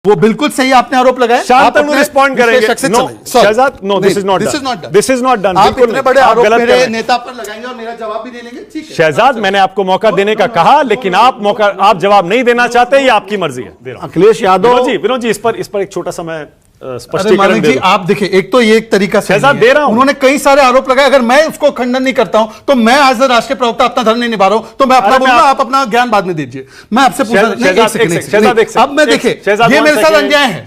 वो बिल्कुल सही आपने आरोप लगाया। शांतनु रिस्पॉन्ड करेंगे। Shahzad, no, this is not done. This is not done. आप इतने बड़े आरोप मेरे नेता पर लगाएंगे और मेरा जवाब भी दे लेंगे, ठीक है? शहजाद, मैंने आपको मौका देने का कहा, लेकिन आप जवाब नहीं देना चाहते, ये आपकी मर्जी है। अखिलेश यादव विनोद जी, इस पर एक छोटा सा मैं स्पष्टीकरण जी, आप देखिए, एक तो ये एक तरीका से दे रहा हूं, उन्होंने कई सारे आरोप लगाए। अगर मैं उसको खंडन नहीं करता हूं तो मैं एज ए राष्ट्रीय प्रवक्ता अपना धर्म नहीं निभा रहा हूं, तो मैं अपना बोलूंगा, आप अपना ज्ञान बाद में दीजिए। मैं आपसे पूछ रहा हूं, अब मैं देखिए, ये मेरे साथ अन्याय है,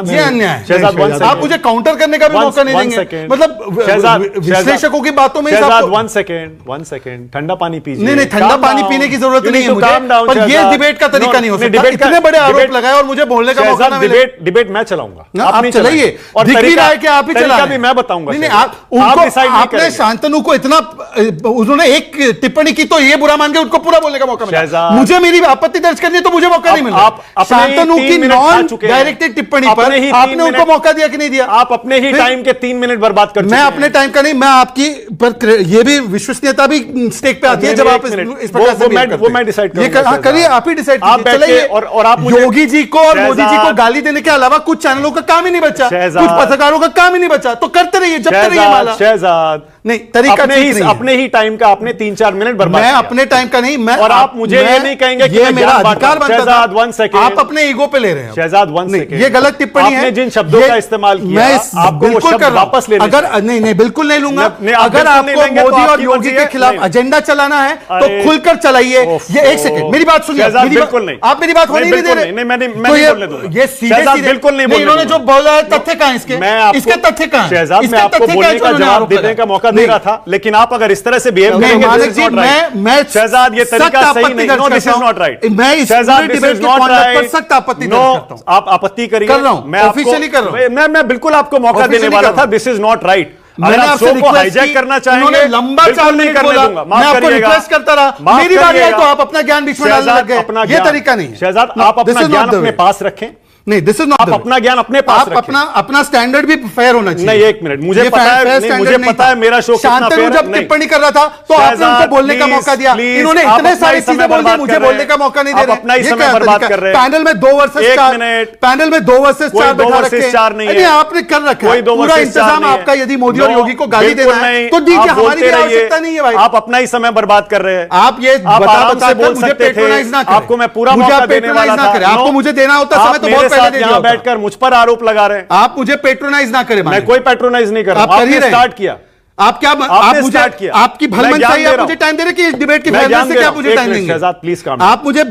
ये अन्याय है। आप मुझे काउंटर करने का भी मौका नहीं देंगे, मतलब विश्लेषकों की बातों में। वन सेकेंड, ठंडा पानी पीजिए। नहीं, ठंडा पानी पीने की जरूरत नहीं है मुझे, पर ये डिबेट का तरीका नहीं हो सकता। इतने बड़े आरोप लगाए और मुझे बोलने का मौका ना मिले। डिबेट मैं चलाऊंगा, आप चलाइए, दिख भी रहा है कि आप ही चला रहे हैं। भी मैं बताऊंगा। नहीं, आपने शांतनु को इतना, उन्होंने एक टिप्पणी की तो ये बुरा मान के उनको पूरा बोलने का मौका मिला। मुझे मेरी आपत्ति दर्ज करनी है तो मुझे मौका नहीं मिला। शांतनु की नॉन डायरेक्टेड टिप्पणी पर आपने उनको मौका दिया कि नहीं दिया? आप अपने ही टाइम के 3 मिनट बर्बाद कर चुके हैं। मैं अपने टाइम का नहीं, मैं आपकी पर ये भी विश्वसनीयता भी स्टेक पे आती है जब आप इस प्रकार से वो मैं डिसाइड करूंगा। करिए, आप ही डिसाइड कीजिए। और आप योगी जी को और मोदी जी को गाली देने के अलावा कुछ चैनलों का काम ही नहीं बचा, कुछ पत्रकारों का काम ही नहीं बचा, तो करते रहिए, जपते रहिए माला। शहजाद, नहीं, तरीका अपने ही टाइम का आपने 3-4 मिनट बर्बाद मैं अपने टाइम का नहीं, मैं, और आप मुझे ये नहीं कहेंगे कि ये मेरा अधिकार बनता है। शहजाद, 1 सेकंड, आप अपने ईगो पे ले रहे हैं। शहजाद, 1 सेकंड, ये गलत टिप्पणी है। आपने जिन शब्दों का इस्तेमाल किया, आपको वो शब्द वापस लेने अगर नहीं, बिल्कुल नहीं लूंगा। अगर आपको मोदी और योगी के खिलाफ एजेंडा चलाना है तो खुलकर चलाइए। ये एक सेकंड, मेरी बात सुनिए। बिल्कुल नहीं, आप मेरी बात होने नहीं दे रहे। ये सीधे बिल्कुल नहीं, इन्होंने जो बोला है, तत्य कहां इसके? इसके तथ्य कहां? शहजाद, मैं आपको बोलने का जवाब देने का मौका दे रहा था, लेकिन आप अगर इस तरह से बिहेव करेंगे, शहजाद, ये तरीका सही नहीं। No, this is not right. मैं Shahzad, this is not right. सख्त आपत्ति करता हूं। आप आपत्ति करिए, कर रहा हूं, मैं ऑफिशियली कर रहा हूं। मैं बिल्कुल आपको मौका देने वाला था। This is not right. मैंने आपसे हाईजैक करना चाहेंगे, लंबा 4 मिनट बोला, मैं आपको रिक्वेस्ट करता रहा, मेरी बारी आई तो आप अपना ज्ञान बीच में डालने लग गए। ये तरीका नहीं है शहजाद, आप अपना ज्ञान अपने पास रखें। नहीं, दिस इज नॉट, आप अपना ज्ञान अपने पास रखें। अपना स्टैंडर्ड भी फेयर होना चाहिए। नहीं, 1 मिनट, मुझे पता है मेरा शो कितना फेयर है। जब टिप्पणी कर रहा था तो आपने उनको बोलने का मौका दिया, इन्होंने इतने सारी चीजें बोल दी, मुझे बोलने का मौका नहीं दे रहे। अपना ही समय बर्बाद कर रहे हैं। पैनल में 2 वर्सेस 4, पैनल में 2 वर्सेस 4 बैठा रखे, आपने कर रखा है पूरा इंतजाम आपका। यदि मोदी और योगी को गाली देना है तो दीजिए, हमारी आवश्यकता नहीं है भाई। आप अपना ही समय बर्बाद कर रहे हैं। आप ये बता बोल मुझे पेट्रोनाइज ना करें। आपको मैं पूरा मौका देने वाला था। आपको मुझे देना होता समय तो बहुत पहले दे दिया होता। मुझ पर आरोप लगा रहे हैं। आप मुझे पेट्रोनाइज ना करें। मैं कोई पेट्रोनाइज नहीं कर रहा हूं। आपने स्टार्ट किया। आप क्या, आप मुझे आपकी भलमन चाहिए, आप मुझे टाइम दे रहे कि इस डिबेट की फेयरनेस से क्या मुझे टाइम देंगे? शहजाद, प्लीज काम। आप मुझे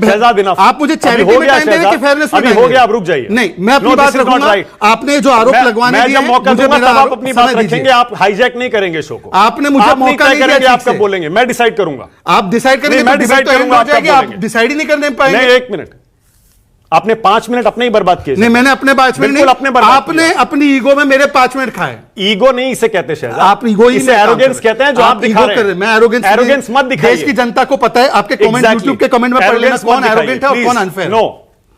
चैरिटी में टाइम दे रहे कि फेयरनेस में? हो गया, आप रुक जाइए। नहीं, मैं अपनी बात रखूंगा। आपने जो आरोप लगवाने दिए, मौका दूंगा तब आप अपनी बात रखेंगे। आप हाईजैक नहीं करेंगे शो को। आपने मुझे मौका नहीं दिया। आप कब बोलेंगे? मैं डिसाइड करूंगा। आप डिसाइड करेंगे, मैं डिसाइड करूंगा। आप डिसाइड ही नहीं करने पाएंगे। 1 मिनट, आपने 5 मिनट अपने ही बर्बाद किए। नहीं, मैंने अपने 5 मिनट नहीं, आपने अपनी ईगो में मेरे 5 मिनट खाए। ईगो नहीं इसे कहते शहजाद, आप ईगो ही इसे एरोगेंस कहते हैं जो आप दिखा रहे हैं। मैं एरोगेंस मत दिखाइए। देश की जनता को पता है, आपके कमेंट यूट्यूब के कमेंट में पढ़ लेना कौन एरोगेंट है और कौन unfair. No,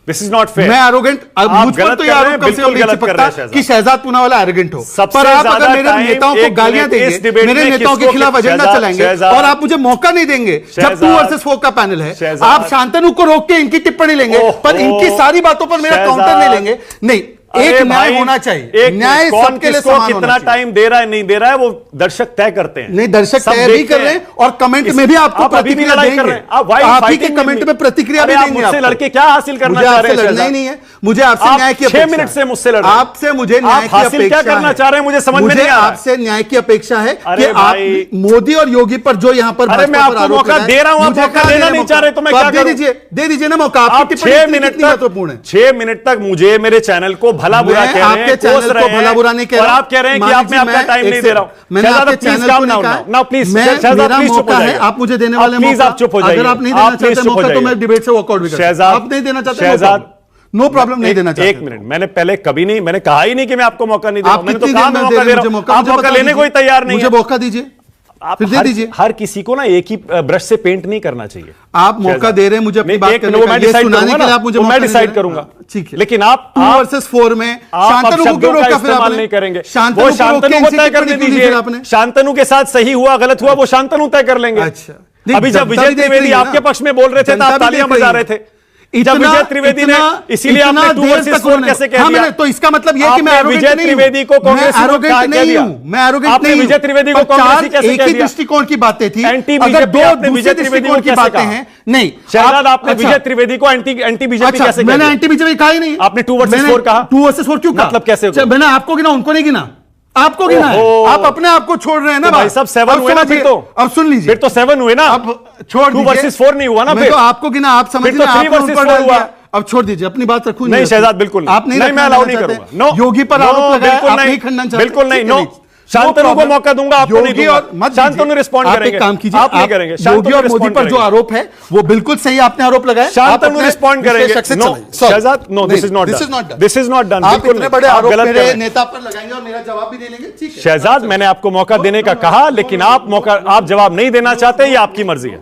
this is not fair. मैं एरोगेंट, मुझ पर तो ये आरोप कम से कम नहीं चिपकता कि शहजाद पूनावाला एरोगेंट हो। पर आप अगर मेरे नेताओं को गालियां देंगे, मेरे नेताओं के खिलाफ एजेंडा चलाएंगे और आप मुझे मौका नहीं देंगे, जब 2 वर्सेस 4 का पैनल है, आप शांतनु को रोक के इनकी टिप्पणी लेंगे पर इनकी सारी बातों पर मेरा काउंटर नहीं लेंगे। नहीं, एक न्याय होना चाहिए। न्याय सबके लिए समान होना चाहिए। कितना टाइम दे रहा है, नहीं दे रहा है, वो दर्शक तय करते हैं। नहीं, दर्शक तय भी कर रहे हैं और कमेंट में भी आपको प्रतिक्रिया देंगे। आप ही के कमेंट में प्रतिक्रिया भी देंगे। मुझसे लड़के क्या हासिल करना चाह रहे हैं? लड़ना ही नहीं है मुझे, आपसे न्याय की अपेक्षा। 6 मिनट से मुझसे लड़, आपसे मुझे न्याय की अपेक्षा। क्या करना चाह रहे हैं मुझे समझ में नहीं आ रहा। आपसे न्याय की अपेक्षा है कि आप मोदी और योगी पर जो यहाँ पर, मैं आपको मौका दे रहा हूं, आप मौका देना नहीं चाह रहे तो मैं क्या करूं? दे दीजिए ना मौका। आप 6 मिनट महत्वपूर्ण है। 6 मिनट तक मुझे मेरे चैनल को भला बुरा कह रहे हैं, आपके चैनल को भला बुरा नहीं कह रहा, और आप कह रहे हैं कि आप मैं आपका टाइम नहीं दे रहा हूं। मैंने आपके चैनल को नहीं कहा, मेरा मौका है, आप मुझे देने वाले प्लीज आप चुप हो जाइए। अगर आप नहीं देना चाहते मौका तो मैं डिबेट से वॉकआउट भी करूंगा। आप नहीं देना चाहते शहजाद, नो प्रॉब्लम, नहीं देना चाहते। 1 मिनट, मैंने पहले कभी नहीं, मैंने कहा ही नहीं कि मैं आपको मौका नहीं दे रहा हूं। मैंने तो कहा मैं मौका दे रहा हूं, आप मौका लेने को ही तैयार नहीं। मुझे मौका दीजिए, फिर दे दीजिए। हर किसी को ना एक ही ब्रश से पेंट नहीं करना चाहिए। आप मौका दे रहे हैं मुझे अपनी बात करने का, ये सुनाने के लिए आप मुझे मैं डिसाइड करूंगा। ठीक है, लेकिन आप 2 वर्सेस 4 में शांतनु को क्यों रोका? फिर आपने नहीं करेंगे। शांतनु को तय करने दीजिए। शांतनु के साथ सही हुआ गलत हुआ वो शांतनु तय कर लेंगे। अच्छा, अभी जब विजय द्विवेदी आपके पक्ष में बोल रहे थे तो आप तालियां बजा रहे थे। जब विजय त्रिवेदी ने, इसीलिए आपने 2 वर्सेस 4 कैसे कह दिया? तो इसका मतलब ये कि मैं विजय त्रिवेदी को कांग्रेस नहीं हूं, मैं एरोगेंट नहीं हूं। विजय त्रिवेदी को कांग्रेस कैसे कह दिया? एक ही दृष्टिकोण की बातें थी, एंटी बीजेपी आपने विजय त्रिवेदी को कैसे कहा? नहीं शहजाद, आपने विजय त्रिवेदी को एंटी बीजेपी कैसे कहा? मैंने एंटी बीजेपी कहा ही नहीं। आपने 2 वर्सेस 4 कहा। 2 वर्सेस 4 क्यों कहा? मतलब कैसे? मैंने आपको गिना, उनको नहीं गिना। आपको गिना है, आप अपने आप को छोड़ रहे हैं ना भाई। सब 7 हुए ना फिर तो। अब सुन लीजिए, फिर तो 7 हुए ना। अब छोड़ दीजिए, 2 वर्सेस 4 नहीं हुआ ना फिर। तो आपको गिना, आप समझ रहे हैं, 3 वर्सेस 4 हुआ। अब छोड़ दीजिए, अपनी बात रखूं। नहीं शहजाद, बिल्कुल आप नहीं, मैं अलाउ नहीं करूंगा। नो, योगी पर आरोप लगाया, आप नहीं खंडन चाहते? बिल्कुल नहीं। नो, शांतनु को मौका दूंगा, आपको नहीं दूंगा। शांतनु रिस्पॉन्ड करेंगे। काम कीजिए, आप नहीं करेंगे। योगी और मोदी पर जो आरोप है वो बिल्कुल सही आपने आरोप लगाया। शांतनु रिस्पॉन्ड करेंगे। No Shahzad, no, this is not done, this is not done. आप इतने बड़े आरोप मेरे नेता पर लगाएंगे और मेरा जवाब भी दे लेंगे, ठीक है? शहजाद, मैंने आपको मौका देने का कहा, लेकिन आप जवाब नहीं देना चाहते, ये आपकी मर्जी है।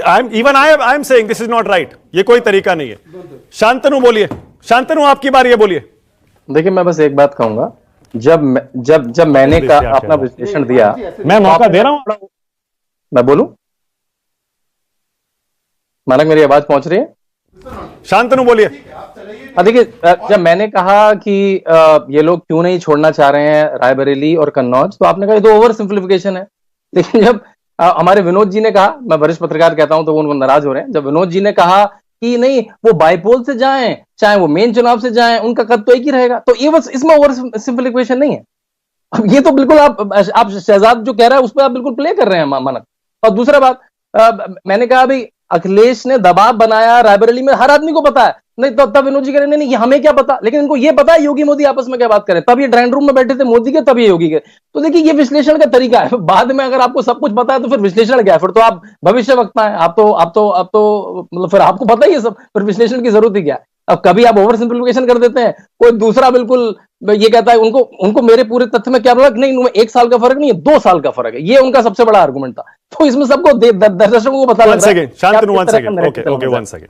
I am saying this is not right. ये कोई तरीका नहीं है। शांतनु बोलिए, शांतनु आपकी बारी है, बोलिए। देखिए, मैं बस एक बात कहूंगा, जब मैंने अपना विश्लेषण दिया, मैं मौका दे रहा हूं, मैं बोलूं? मानक, मेरी आवाज पहुंच रही है? शांतनु बोलिए। देखिए, जब मैंने कहा कि ये लोग क्यों नहीं छोड़ना चाह रहे हैं रायबरेली और कन्नौज, तो आपने कहा ये तो ओवर सिंप्लीफिकेशन है। लेकिन जब हमारे विनोद जी ने कहा, मैं वरिष्ठ पत्रकार कहता हूं तो वो उनको नाराज हो रहे हैं, जब विनोद जी ने कहा कि नहीं वो बाईपोल से जाएं चाहे वो मेन चुनाव से जाएं, उनका कद तो एक ही रहेगा, तो ये बस इसमें ओवर सिंप्लीफिकेशन नहीं है। अब ये तो बिल्कुल आप शहजाद जो कह रहा है उस पर आप बिल्कुल प्ले कर रहे हैं मानक। और दूसरा बात, मैंने कहा भाई अखिलेश ने दबाव बनाया रायबरेली में, हर आदमी को पता है। नहीं तो तब विनोद जी कह रहे नहीं हमें क्या पता, लेकिन इनको ये पता है योगी मोदी आपस में क्या बात करें। तब ये ड्राइंग रूम में बैठे थे मोदी के, तब ये योगी के। तो देखिए, ये विश्लेषण का तरीका है। बाद में अगर आपको सब कुछ पता है तो फिर विश्लेषण क्या है? फिर तो आप भविष्य वक्ता है। आप तो मतलब फिर आपको पता ही है सब, फिर विश्लेषण की जरूरत ही क्या है? अब कभी आप ओवर सिंप्लीफिकेशन कर देते हैं, कोई दूसरा बिल्कुल ये कहता है उनको मेरे पूरे तथ्य में क्या फर्क नहीं, 1 साल का फर्क नहीं है, 2 साल का फर्क है। ये उनका सबसे बड़ा आर्गुमेंट था। तो इसमें सबको दर्शकों को पता लग रहा है। Shantanu, 1 second.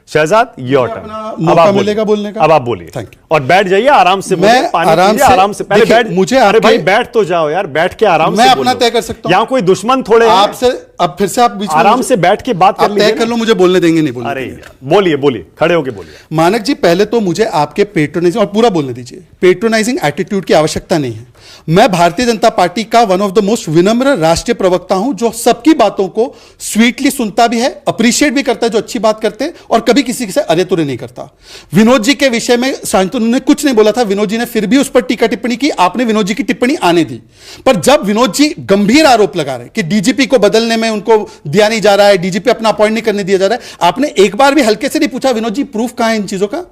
Shahzad, your turn. अब आप मिलेगा बोलने का, अब आप बोलिए। Thank you. और बैठ जाइए, आराम से बोलिए, आराम से पहले बैठ। मुझे अरे भाई बैठ तो जाओ यार, बैठ के आराम से। मैं अपना तय कर सकता हूं, यहाँ कोई दुश्मन थोड़े आपसे। अब फिर से आप बीच में आराम से बैठ के बात कर लीजिए, तय कर लो, मुझे बोलने देंगे नहीं बोलने? अरे बोलिए, खड़े होके बोलिए। मानक जी, पहले तो मुझे आपके पेट्रोनाइजिंग, और पूरा बोलने दीजिए, पेट्रोनाइजिंग एटीट्यूड की आवश्यकता नहीं है। मैं भारतीय जनता पार्टी का वन ऑफ द मोस्ट विनम्र राष्ट्रीय प्रवक्ता हूं, जो सबकी बातों को स्वीटली सुनता भी है, अप्रिशिएट भी करता है जो अच्छी बात करते हैं, और कभी किसी से अरे तुरे नहीं करता। विनोद जी के विषय में शांतनु ने कुछ नहीं बोला था, विनोद जी ने फिर भी उस पर टीका टिप्पणी की, आपने विनोद जी की टिप्पणी आने दी। पर जब विनोद जी गंभीर आरोप लगा रहे कि डीजीपी को बदलने में उनको दिया नहीं जा रहा है, डीजीपी अपना अपॉइंट नहीं करने दिया जा रहा है, आपने एक बार भी हल्के से नहीं पूछा विनोद जी प्रूफ कहां है इन चीजों का?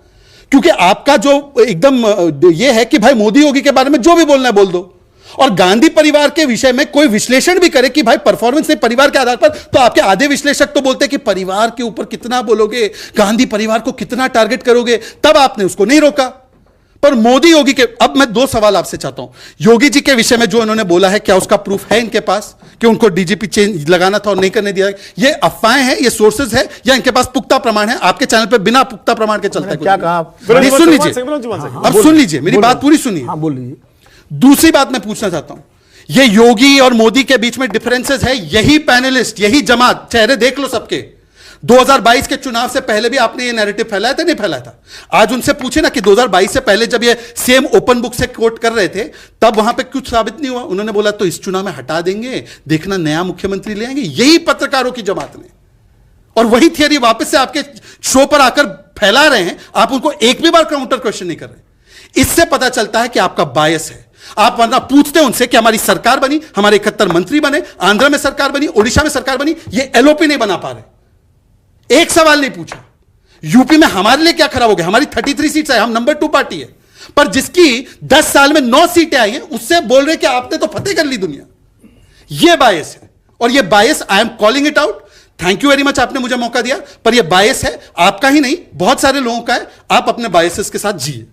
क्योंकि आपका जो एकदम यह है कि भाई मोदी योगी के बारे में जो भी बोलना है बोल दो, और गांधी परिवार के विषय में कोई विश्लेषण भी करे कि भाई परफॉर्मेंस नहीं परिवार के आधार पर, तो आपके आधे विश्लेषक तो बोलते हैं कि परिवार के ऊपर कितना बोलोगे, गांधी परिवार को कितना टारगेट करोगे, तब आपने उसको नहीं रोका। पर मोदी योगी के, अब मैं 2 सवाल आपसे चाहता हूं। योगी जी के विषय में जो इन्होंने बोला है, क्या उसका प्रूफ है इनके पास कि उनको डीजीपी चेंज लगाना था और नहीं करने दिया? ये अफवाहें हैं, ये सोर्सेज है, या इनके पास पुख्ता प्रमाण है? आपके चैनल पे बिना पुख्ता प्रमाण के चलता है? क्या कहा? सुन लीजिए, अब सुन लीजिए, मेरी बात पूरी सुनिए। बोलिए। दूसरी बात मैं पूछना चाहता हूं, ये योगी और मोदी के बीच में डिफरेंसेस है, यही पैनलिस्ट, यही जमात, चेहरे देख लो सबके। 2022 के चुनाव से पहले भी आपने ये नैरेटिव फैलाया था, नहीं फैलाया था? आज उनसे पूछे ना कि 2022 से पहले जब ये सेम ओपन बुक से कोट कर रहे थे, तब वहां पे कुछ साबित नहीं हुआ। उन्होंने बोला तो इस चुनाव में हटा देंगे, देखना नया मुख्यमंत्री ले आएंगे। यही पत्रकारों की जमात ने, और वही थियरी वापस से आपके शो पर आकर फैला रहे हैं। आप उनको एक भी बार काउंटर क्वेश्चन नहीं कर रहे। इससे पता चलता है कि आपका बायस है। आप वरना पूछते उनसे कि हमारी सरकार बनी, हमारे 71 मंत्री बने, आंध्र में सरकार बनी, ओडिशा में सरकार बनी, ये एलओपी नहीं बना पा रहे। एक सवाल नहीं पूछा, यूपी में हमारे लिए क्या खराब हो गया? हमारी 33 सीट्स है, हम नंबर 2 पार्टी है, पर जिसकी 10 साल में 9 सीटें आई हैं, उससे बोल रहे कि आपने तो फतेह कर ली दुनिया। ये बायस है, और ये bias I am calling it out. Thank you very much, आपने मुझे मौका दिया, पर यह बायस है, आपका ही नहीं बहुत सारे लोगों का है। आप अपने बायसेस के साथ जिए।